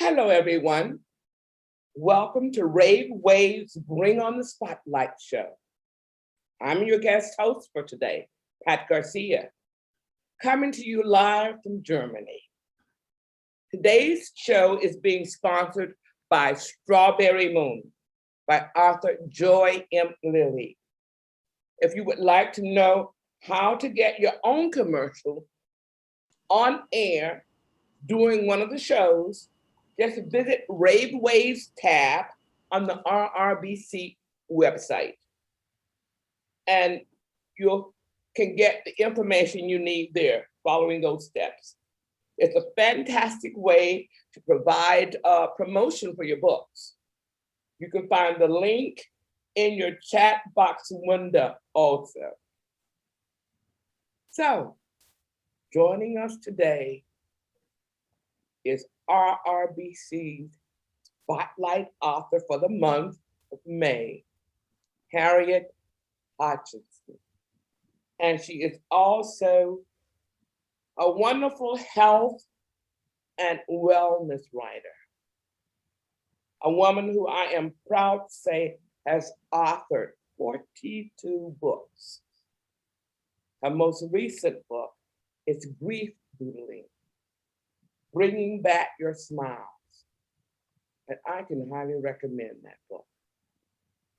Hello, everyone. Welcome to Rave Wave's Bring on the Spotlight show. I'm your guest host for today, Pat Garcia, coming to you live from Germany. Today's show is being sponsored by Strawberry Moon by author Joy M. Lilly. If you would like to know how to get your own commercial on air during one of the shows, just visit Rave Waves tab on the RRBC website. And you can get the information you need there following those steps. It's a fantastic way to provide promotion for your books. You can find the link in your chat box window also. So, joining us today is RRBC's Spotlight Author for the month of May, Harriet Hodgson. And she is also a wonderful health and wellness writer. A woman who I am proud to say has authored 42 books. Her most recent book is Grief Doodling, Bringing Back Your Smiles. And I can highly recommend that book,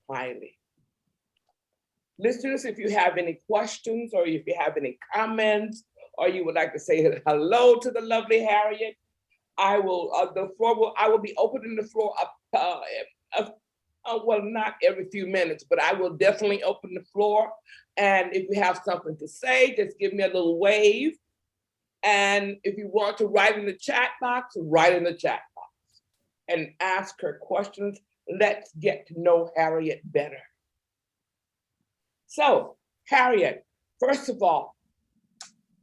highly. Listeners, if you have any questions or if you have any comments or you would like to say hello to the lovely Harriet, I will be opening the floor up, well, not every few minutes, but I will definitely open the floor. And if you have something to say, just give me a little wave. And if you want to write in the chat box, write in the chat box and ask her questions. Let's get to know Harriet better. So, Harriet, first of all,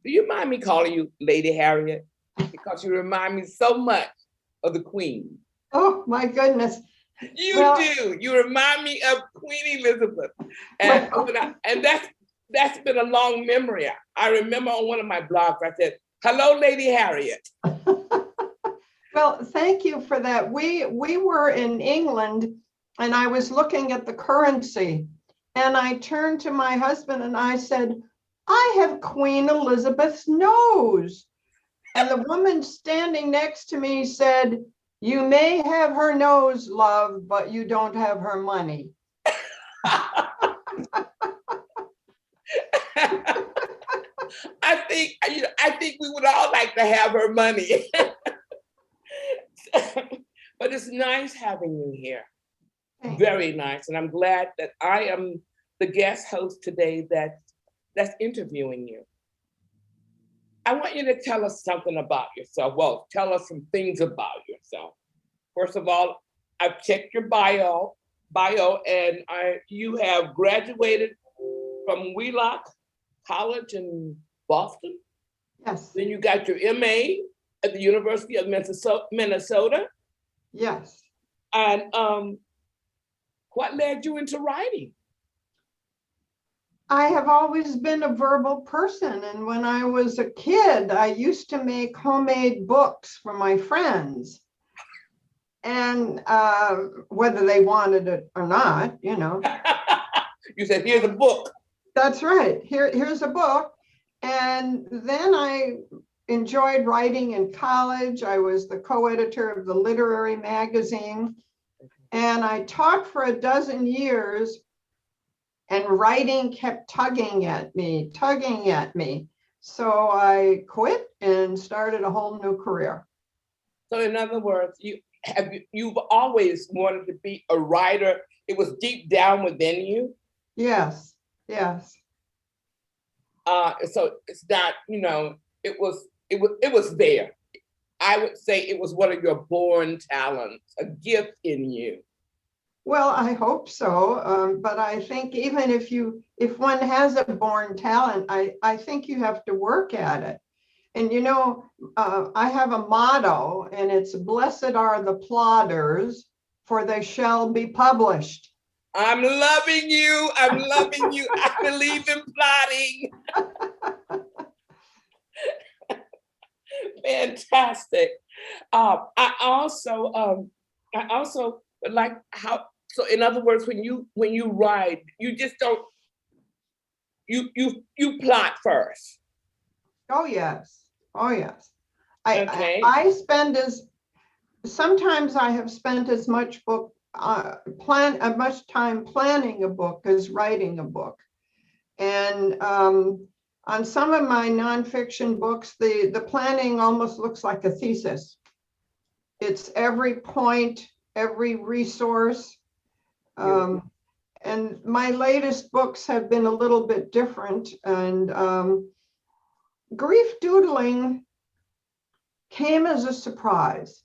do you mind me calling you Lady Harriet? Because you remind me so much of the Queen. Oh, my goodness. You do. You remind me of Queen Elizabeth. And, and that's been a long memory. I remember on one of my blogs, I said, hello, Lady Harriet. Well, thank you for that. We were in England and I was looking at the currency and I turned to my husband and I said, I have Queen Elizabeth's nose. And the woman standing next to me said, you may have her nose, love, but you don't have her money. I think we would all like to have her money. But it's nice having you here. Very nice. And I'm glad that I am the guest host today that's interviewing you. I want you to tell us something about yourself. Well, tell us some things about yourself. First of all, I've checked your bio, and you have graduated from Wheelock College in Boston. Yes. Then you got your MA at the University of Minnesota. Yes. And what led you into writing? I have always been a verbal person. And when I was a kid, I used to make homemade books for my friends. And whether they wanted it or not, you know. You said, here's a book. That's right. Here's a book. And then I enjoyed writing in college. I was the co-editor of the literary magazine. And I taught for a dozen years. And writing kept tugging at me. So I quit and started a whole new career. So in other words, you've always wanted to be a writer. It was deep down within you. Yes, yes. So it's not, it was there. I would say it was one of your born talents, a gift in you. Well, I hope so. But I think even if one has a born talent, I think you have to work at it. And I have a motto, and it's blessed are the plodders, for they shall be published. I'm loving you. I believe in plotting. Fantastic. I also like how, so in other words, when you write, you just don't, you plot first. Oh, yes. Oh, yes. I, Okay. I spend sometimes I have spent as much much time planning a book as writing a book. And on some of my nonfiction books, the planning almost looks like a thesis. It's every point, every resource. And my latest books have been a little bit different. And grief doodling came as a surprise.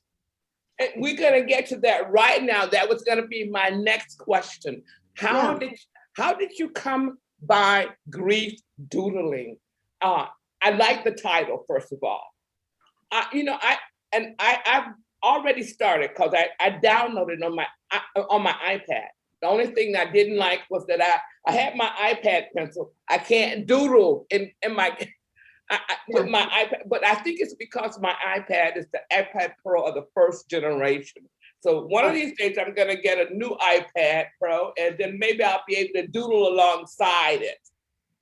And we're gonna get to that right now. That was gonna be my next question. How did you come by grief doodling? I like the title, first of all. I've already started because I downloaded on my iPad. The only thing I didn't like was that I had my iPad pencil. I can't doodle in my with my iPad, but I think it's because my iPad is the iPad Pro of the first generation. So one of these days I'm gonna get a new iPad Pro, and then maybe I'll be able to doodle alongside it.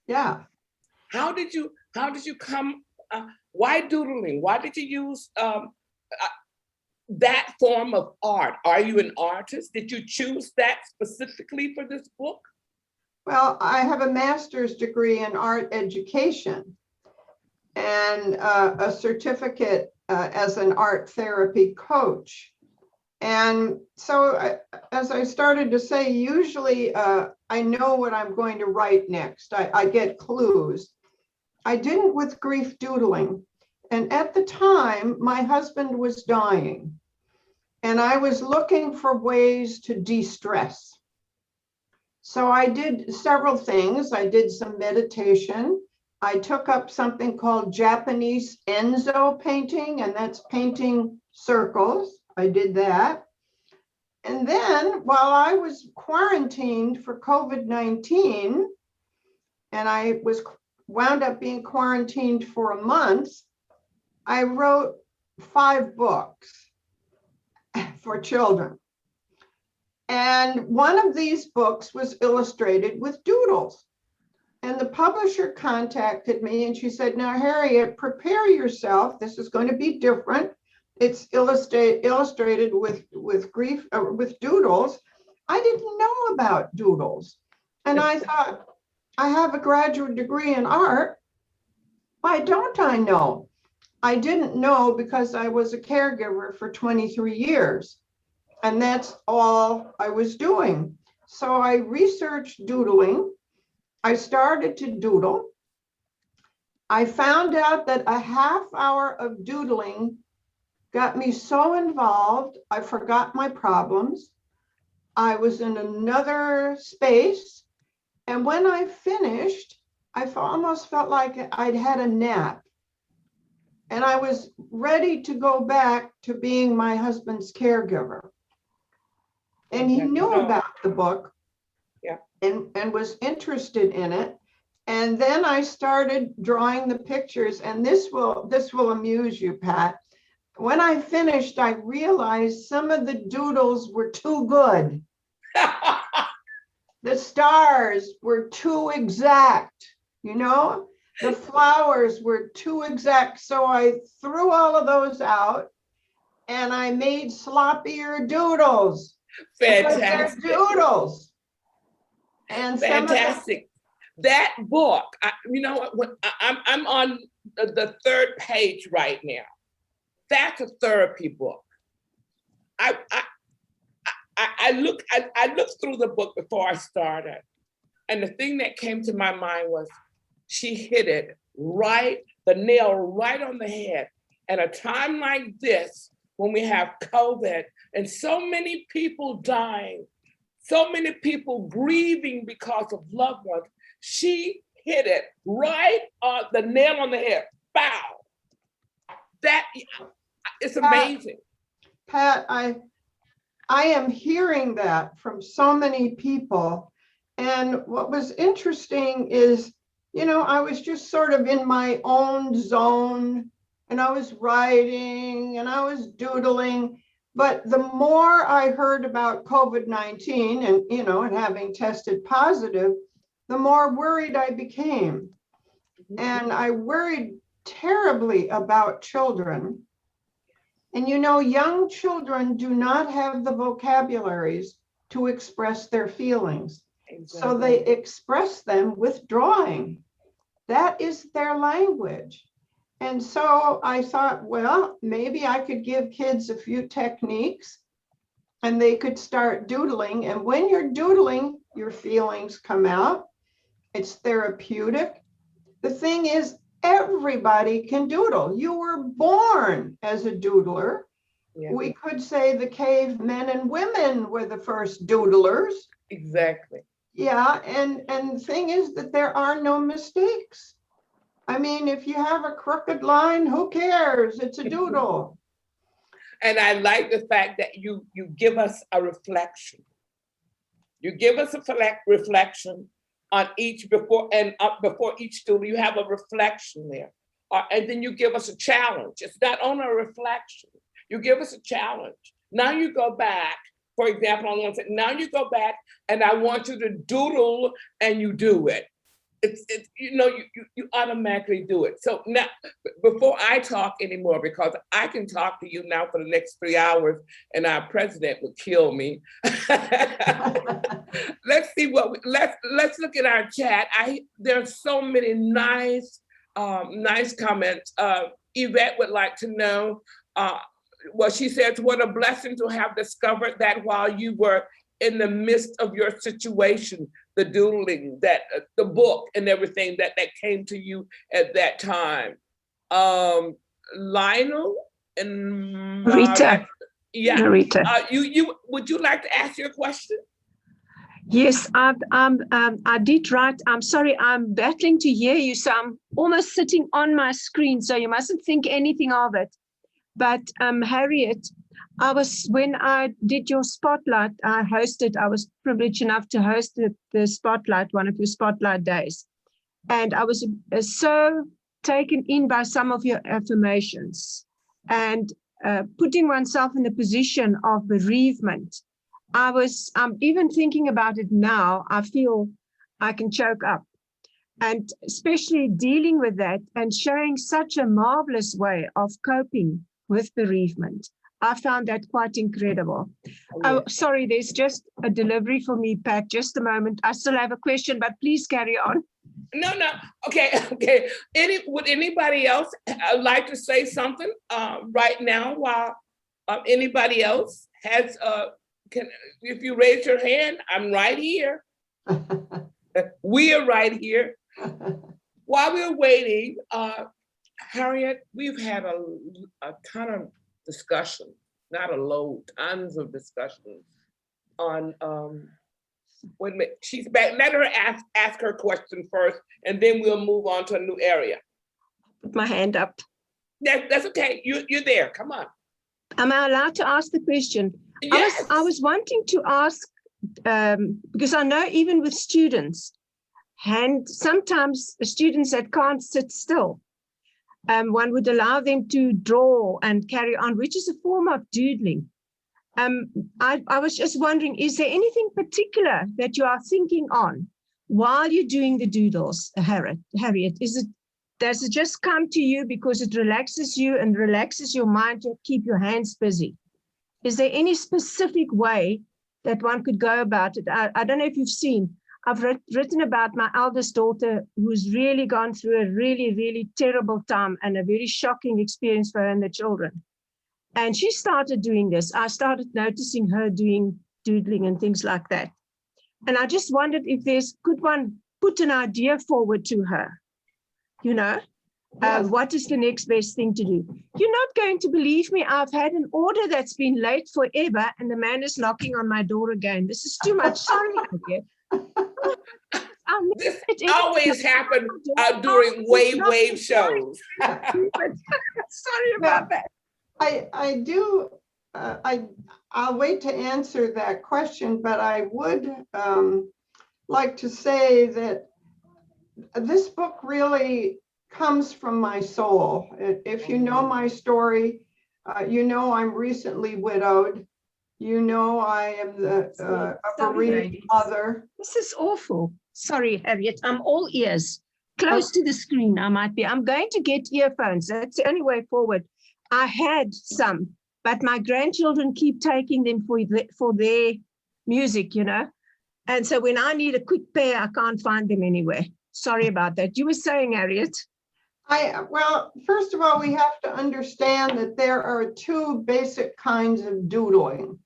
Yeah. How did you come? Why doodling? Why did you use that form of art? Are you an artist? Did you choose that specifically for this book? Well, I have a master's degree in art education and a certificate as an art therapy coach. And so, as I started to say, usually I know what I'm going to write next. I get clues. I didn't with grief doodling. And at the time, my husband was dying. And I was looking for ways to de-stress. So I did several things. I did some meditation. I took up something called Japanese Enzo painting, and that's painting circles. I did that. And then while I was quarantined for COVID-19, and I was wound up being quarantined for a month, I wrote 5 books for children. And one of these books was illustrated with doodles. And the publisher contacted me and she said, now, Harriet, prepare yourself. This is going to be different. It's illustrated with grief, with doodles. I didn't know about doodles. And I thought, I have a graduate degree in art. Why don't I know? I didn't know because I was a caregiver for 23 years. And that's all I was doing. So I researched doodling. I started to doodle. I found out that a half hour of doodling got me so involved, I forgot my problems. I was in another space. And when I finished, I almost felt like I'd had a nap. And I was ready to go back to being my husband's caregiver. And he knew about the book, yeah, and was interested in it. And then I started drawing the pictures, and this will amuse you, Pat. When I finished, I realized some of the doodles were too good. The stars were too exact, the flowers were too exact. So I threw all of those out and I made sloppier doodles. Fantastic. They're doodles. And fantastic. That book, I'm on the 3rd page right now. That's a therapy book. I looked through the book before I started, and the thing that came to my mind was she hit it right, the nail right on the head. At a time like this, when we have COVID and so many people dying, so many people grieving because of loved ones, she hit it right on the nail on the head. Bow. That it's amazing. Pat, I am hearing that from so many people. And what was interesting is, I was just sort of in my own zone, and I was writing and I was doodling. But the more I heard about COVID-19 and, and having tested positive, the more worried I became. And I worried terribly about children. And young children do not have the vocabularies to express their feelings. Exactly. So they express them with drawing. That is their language. And so I thought, well, maybe I could give kids a few techniques and they could start doodling. And when you're doodling, your feelings come out. It's therapeutic. The thing is, everybody can doodle. You were born as a doodler. Yeah. We could say the cavemen and women were the first doodlers. Exactly. Yeah, and the thing is that there are no mistakes. I mean, if you have a crooked line, who cares? It's a doodle. And I like the fact that you give us a reflection. You give us a reflection on each before each doodle. You have a reflection there. And then you give us a challenge. It's not only a reflection. You give us a challenge. Now you go back, for example, on one side, now you go back and I want you to doodle and you do it. It's you automatically do it. So now, before I talk anymore, because I can talk to you now for the next 3 hours and our president would kill me. Let's see let's look at our chat. There's so many nice comments. Yvette would like to know, well, she says, what a blessing to have discovered that while you were in the midst of your situation, the doodling, that the book and everything that came to you at that time. Lionel and Rita. Yeah, Rita. You would you like to ask your question? Yes, I did write. I'm sorry, I'm battling to hear you, so I'm almost sitting on my screen, so you mustn't think anything of it. But Harriet, when I did your spotlight, I was privileged enough to host the spotlight, one of your spotlight days. And I was so taken in by some of your affirmations and putting oneself in the position of bereavement. I'm even thinking about it now, I feel I can choke up. And especially dealing with that and showing such a marvelous way of coping with bereavement. I found that quite incredible. Oh, sorry, there's just a delivery for me, Pat. Just a moment. I still have a question, but please carry on. No. Okay. Would anybody else like to say something right now while anybody else has, if you raise your hand, I'm right here. We are right here. While we're waiting, Harriet, we've had a ton of discussion, not a load, tons of discussions on, wait a minute, she's back. Let her ask her question first, and then we'll move on to a new area. Put my hand up. That's okay, you're there, come on. Am I allowed to ask the question? Yes. I was wanting to ask, because I know even with students, and sometimes students that can't sit still, one would allow them to draw and carry on, which is a form of doodling. I was just wondering, is there anything particular that you are thinking on while you're doing the doodles, Harriet? Does it just come to you because it relaxes you and relaxes your mind to keep your hands busy? Is there any specific way that one could go about it? I don't know if you've seen, I've written about my eldest daughter who's really gone through a really, really terrible time and a very shocking experience for her and the children. And she started doing this. I started noticing her doing doodling and things like that. And I just wondered if could one put an idea forward to her? Yes. What is the next best thing to do? You're not going to believe me. I've had an order that's been late forever and the man is knocking on my door again. This is too much. Sorry, this always happened during wave shows. Sorry about that. I'll wait to answer that question, but I would like to say that this book really comes from my soul. If you know my story, you know I'm recently widowed. You know I am a bereaved mother. This is awful. Sorry, Harriet, I'm all ears. Close to the screen, I might be. I'm going to get earphones. That's the only way forward. I had some, but my grandchildren keep taking them for their music, you know. And so when I need a quick pair, I can't find them anywhere. Sorry about that. You were saying, Harriet? Well, first of all, we have to understand that there are two basic kinds of doodling.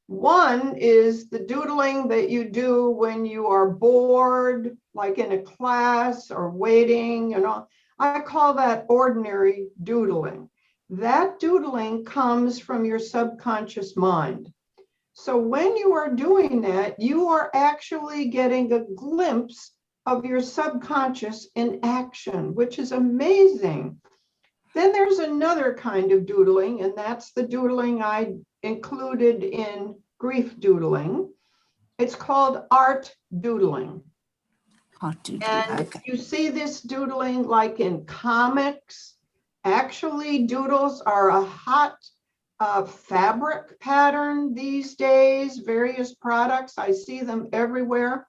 One is the doodling that you do when you are bored, like in a class or waiting, and all. I call that ordinary doodling. That doodling comes from your subconscious mind. So when you are doing that, you are actually getting a glimpse of your subconscious in action, which is amazing. Then there's another kind of doodling, and that's the doodling I included in grief doodling. It's called art doodling. Art doodling. And Okay. you see this doodling like in comics. Actually, doodles are a hot fabric pattern these days, various products. I see them everywhere.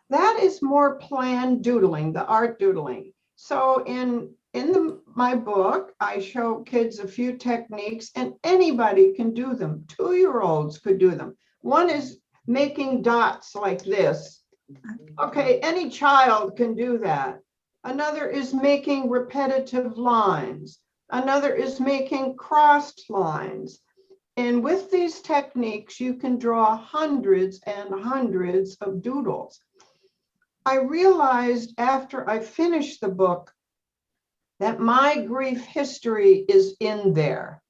That is more planned doodling, the art doodling. So in my book, I show kids a few techniques, and anybody can do them. 2-year-olds could do them. One is making dots like this. Okay, any child can do that. Another is making repetitive lines. Another is making crossed lines. And with these techniques, you can draw hundreds and hundreds of doodles. I realized after I finished the book that my grief history is in there.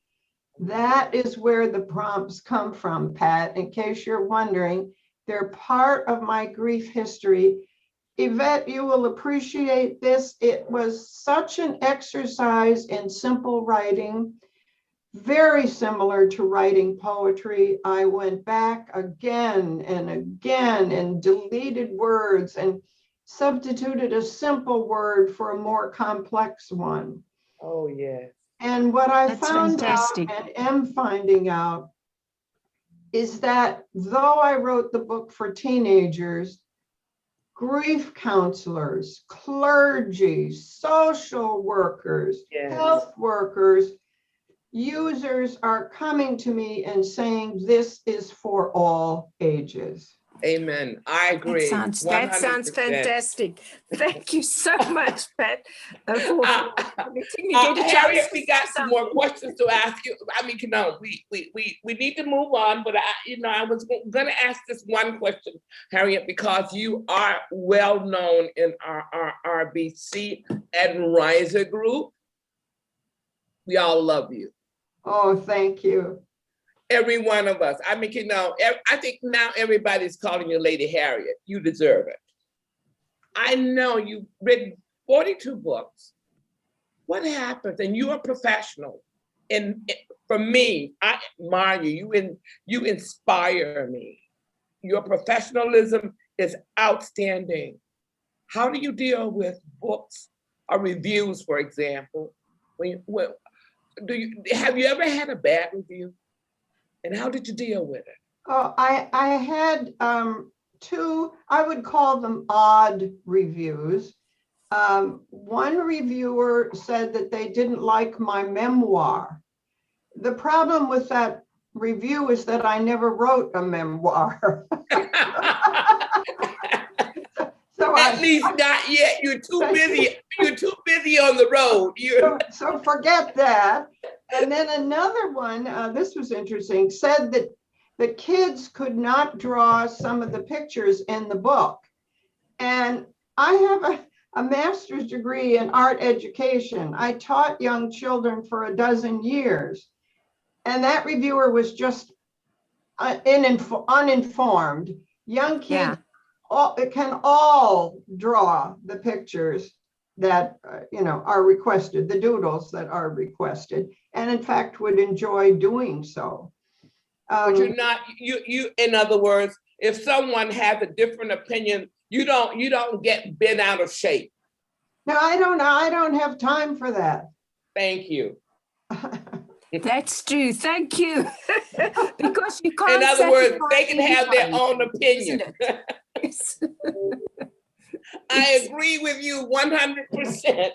That is where the prompts come from, Pat. In case you're wondering, they're part of my grief history. Yvette, you will appreciate this. It was such an exercise in simple writing, very similar to writing poetry. I went back again and deleted words and substituted a simple word for a more complex one. Oh, yes. And what I That's found fantastic. out and am finding out is that though I wrote the book for teenagers, grief counselors, clergy, social workers, Yes. health workers, users are coming to me and saying this is for all ages. Amen. I agree. That sounds 100%. fantastic. Thank you so much, Pat, for letting me get a chance. Harriet, we got some more questions to ask you. I mean, we need to move on, but I was going to ask this one question, Harriet, because you are well known in our RBC and Riser group. We all love you. Oh, thank you. Every one of us. I mean, I think now everybody's calling you Lady Harriet. You deserve it. I know you've written 42 books. What happens? And you're a professional. And for me, I admire you. You inspire me. Your professionalism is outstanding. How do you deal with books or reviews, for example? Have you ever had a bad review? And how did you deal with it? Oh, I had two, I would call them odd reviews. One reviewer said that they didn't like my memoir. The problem with that review is that I never wrote a memoir. At least not yet. You're too busy. You're too busy on the road. So forget that. And then another one, this was interesting, said that the kids could not draw some of the pictures in the book. And I have a master's degree in art education. I taught young children for a dozen years. And that reviewer was just uninformed. Young kids can all draw the pictures that are requested, the doodles that are requested, and in fact would enjoy doing so. But you're not, you in other words, if someone has a different opinion, you don't get bent out of shape. No, I don't have time for that. Thank you. That's true. Thank you. Because you can't. In other words, satisfy they can have their everybody, own opinion. isn't it? Yes. I agree with you 100%.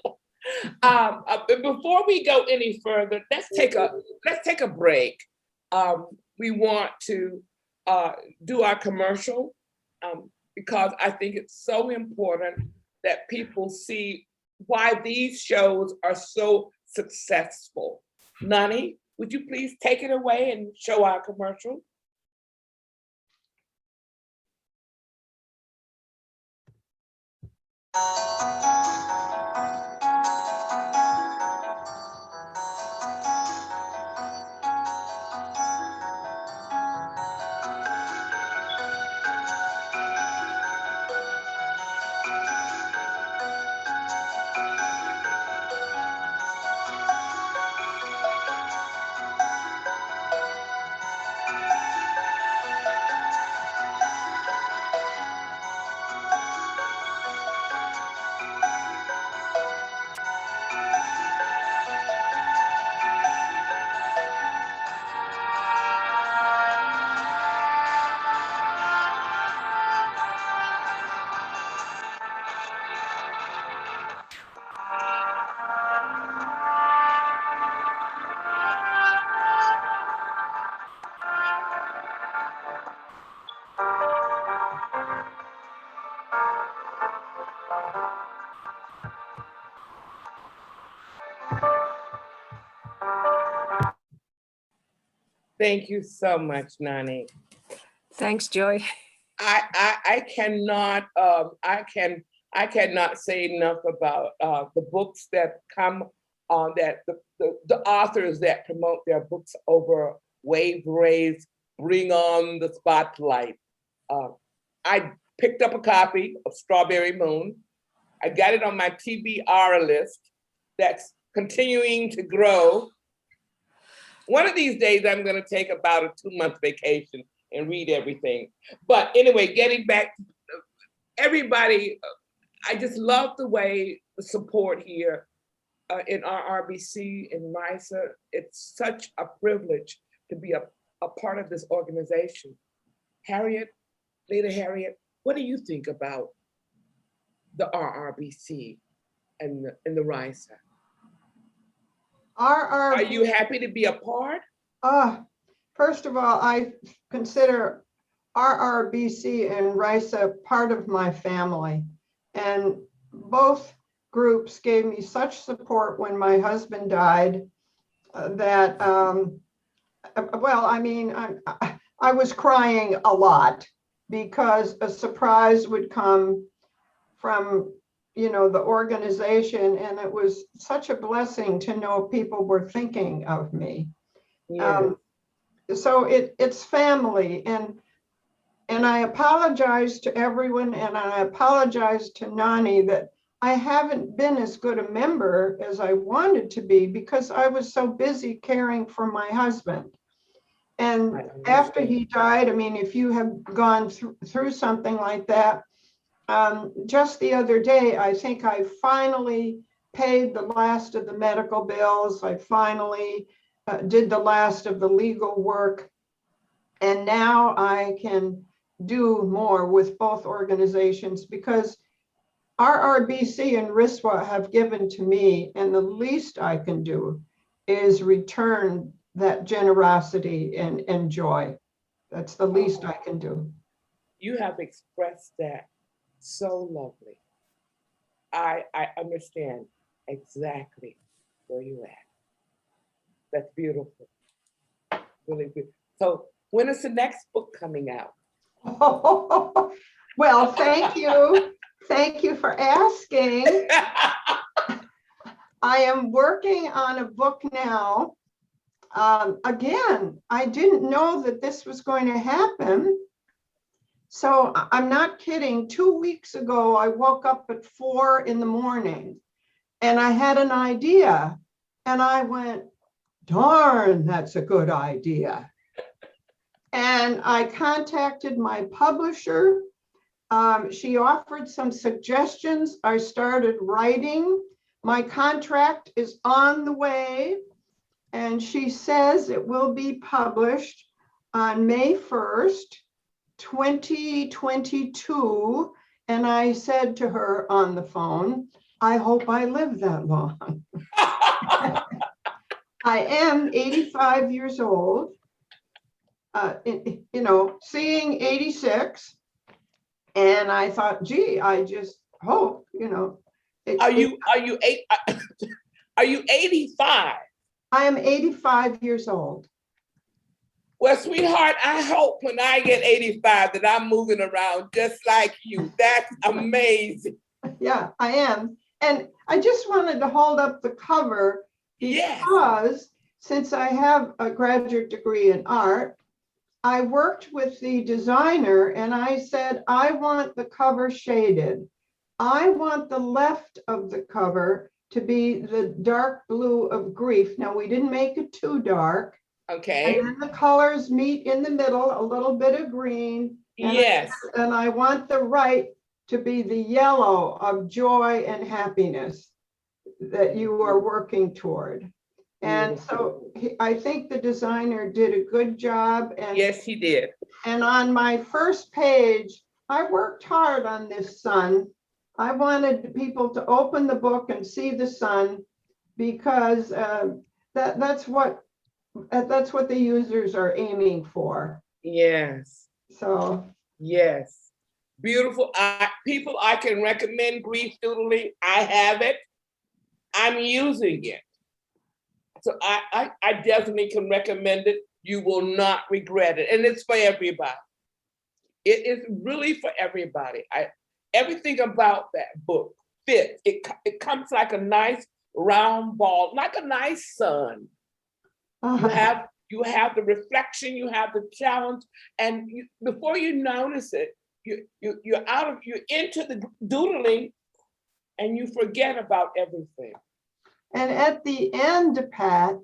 Before we go any further, let's take a break. We want to do our commercial because I think it's so important that people see why these shows are so successful. Nani, would you please take it away and show our commercial? Thank you so much, Nani. Thanks, Joy. I cannot say enough about the books that come on, that the authors that promote their books over Wave, Rave, Bring on the Spotlight. I picked up a copy of Strawberry Moon. I got it on my TBR list that's continuing to grow. One of these days, I'm going to take about a 2-month vacation and read everything. But anyway, getting back, everybody, I just love the way the support here in RRBC and RISA. It's such a privilege to be a part of this organization. Harriet, Leader Harriet, what do you think about the RRBC and the RISA? Are you happy to be a part? First of all, I consider RRBC and RISA part of my family. And both groups gave me such support when my husband died that, well, I mean, I was crying a lot because a surprise would come from, you know, the organization, and it was such a blessing to know people were thinking of me. Yeah. So it's family, and I apologize to everyone, and I apologize to Nani that I haven't been as good a member as I wanted to be because I was so busy caring for my husband. And after he died, I mean, if you have gone through something like that, just the other day, I think I finally paid the last of the medical bills. I finally did the last of the legal work. And now I can do more with both organizations because RRBC and RISWA have given to me, and the least I can do is return that generosity and joy. That's the least I can do. You have expressed that so lovely. I understand exactly where you're at. That's beautiful. Really good. So when is the next book coming out? Well, thank you. Thank you for asking. I am working on a book now. Again, I didn't know that this was going to happen. So I'm not kidding. 2 weeks ago, I woke up at 4 in the morning and I had an idea and I went, darn, that's a good idea. And I contacted my publisher She offered some suggestions. I started writing. My contract is on the way, and she says it will be published on May 1st, 2022. And I said to her on the phone, I hope I live that long. I am 85 years old, seeing 86. And I thought, gee, I just hope, Are you 85? I am 85 years old. Well, sweetheart, I hope when I get 85 that I'm moving around just like you. That's amazing. Yeah, I am. And I just wanted to hold up the cover because since I have a graduate degree in art, I worked with the designer and I said, I want the cover shaded. I want the left of the cover to be the dark blue of grief. Now, we didn't make it too dark. Okay. And then the colors meet in the middle, a little bit of green. And Yes. and I want the right to be the yellow of joy and happiness that you are working toward. And so I think the designer did a good job. And yes, he did. And on my first page, I worked hard on this sun. I wanted people to open the book and see the sun because that's what the users are aiming for. Yes. So. Yes. Beautiful. People, I can recommend grief doodling. I have it. I'm using it. So I definitely can recommend it. You will not regret it. And it's for everybody. It is really for everybody. Everything about that book fits. It comes like a nice round ball, like a nice sun. You have the reflection, you have the challenge, and before you notice it, you're into the doodling, and you forget about everything. And at the end, Pat,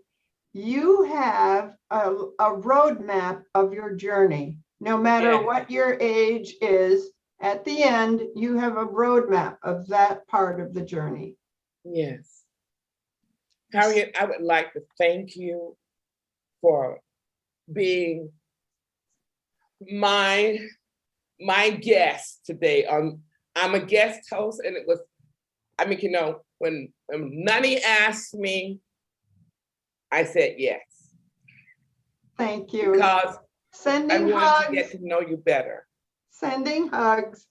you have a roadmap of your journey. No matter what your age is, at the end, you have a roadmap of that part of the journey. Yes. Harriet, I would like to thank you for being my guest today. I'm a guest host, and it was, when Nani asked me, I said yes. Thank you. Because sending I want to get to know you better. Sending hugs.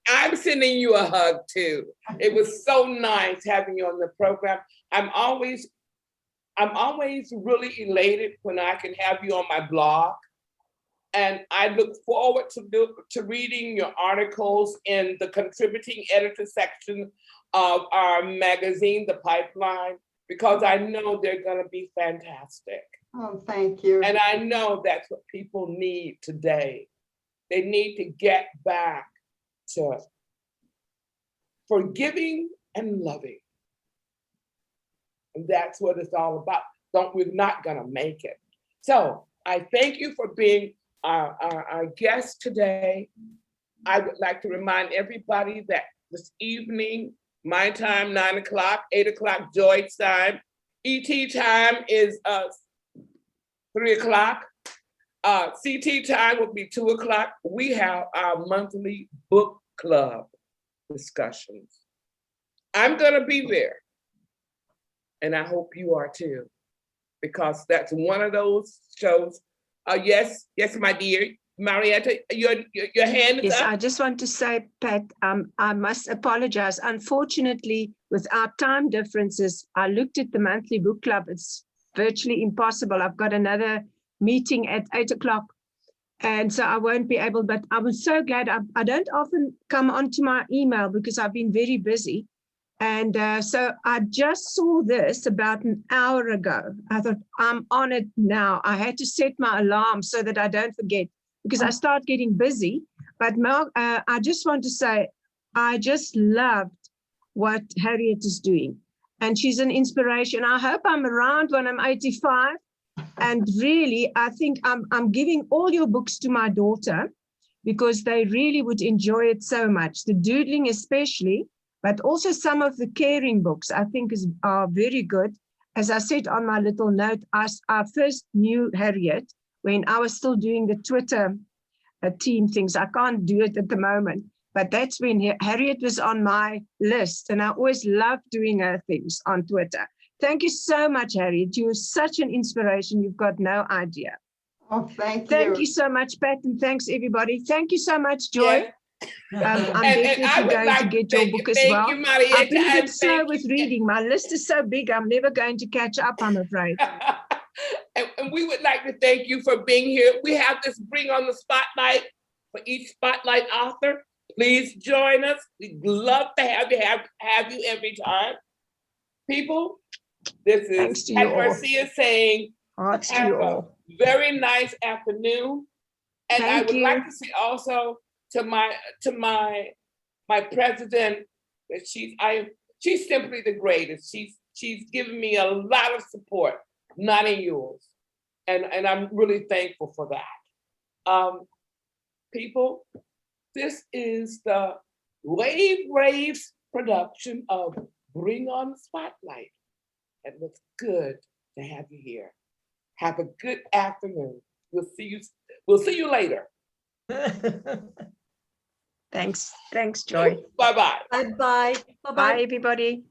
I'm sending you a hug too. It was so nice having you on the program. I'm always really elated when I can have you on my blog. And I look forward to reading your articles in the contributing editor section of our magazine, The Pipeline, because I know they're going to be fantastic. Oh, thank you. And I know that's what people need today. They need to get back to forgiving and loving. And that's what it's all about. We're not going to make it. So I thank you for being our guest today. I would like to remind everybody that this evening, my time, 9 o'clock, 8 o'clock, Joy's time. ET time is 3 o'clock. CT time will be 2 o'clock. We have our monthly book club discussions. I'm gonna be there. And I hope you are too, because that's one of those shows. Yes, my dear. Marietta, your hand is Yes, up. I just want to say, Pat, I must apologize. Unfortunately, with our time differences, I looked at the monthly book club. It's virtually impossible. I've got another meeting at 8 o'clock, and so I won't be able, but I was so glad. I don't often come onto my email because I've been very busy. And so I just saw this about an hour ago. I thought, I'm on it now. I had to set my alarm so that I don't forget, because I start getting busy. But Mel, I just want to say, I just loved what Harriet is doing. And she's an inspiration. I hope I'm around when I'm 85. And really, I think I'm giving all your books to my daughter, because they really would enjoy it so much. The doodling especially, but also some of the caring books I think are very good. As I said on my little note, I first knew Harriet when I was still doing the Twitter team things. I can't do it at the moment, but that's when Harriet was on my list, and I always loved doing her things on Twitter. Thank you so much, Harriet. You're such an inspiration. You've got no idea. Oh, thank you. Thank you so much, Pat, and thanks everybody. Thank you so much, Joy. Yes. I'm And definitely I would going like to get to your book as thank well. you, Marietta, I've been a and bit slow thank with you. reading. My list is so big, I'm never going to catch up, I'm afraid. And we would like to thank you for being here. We have this Bring on the Spotlight for each Spotlight author. Please join us. We'd love to have you every time. People, this Thanks is to Pat you all. Garcia saying, Hearts to have you a all. very nice afternoon. And I Thank would you. like to say also to my president that she's simply the greatest. She's given me a lot of support, not in yours. And I'm really thankful for that. People, this is the Rave's production of Bring on the Spotlight. It was good to have you here. Have a good afternoon. We'll see you later. Thanks, Joy. Bye-bye. Bye-bye. Bye, everybody.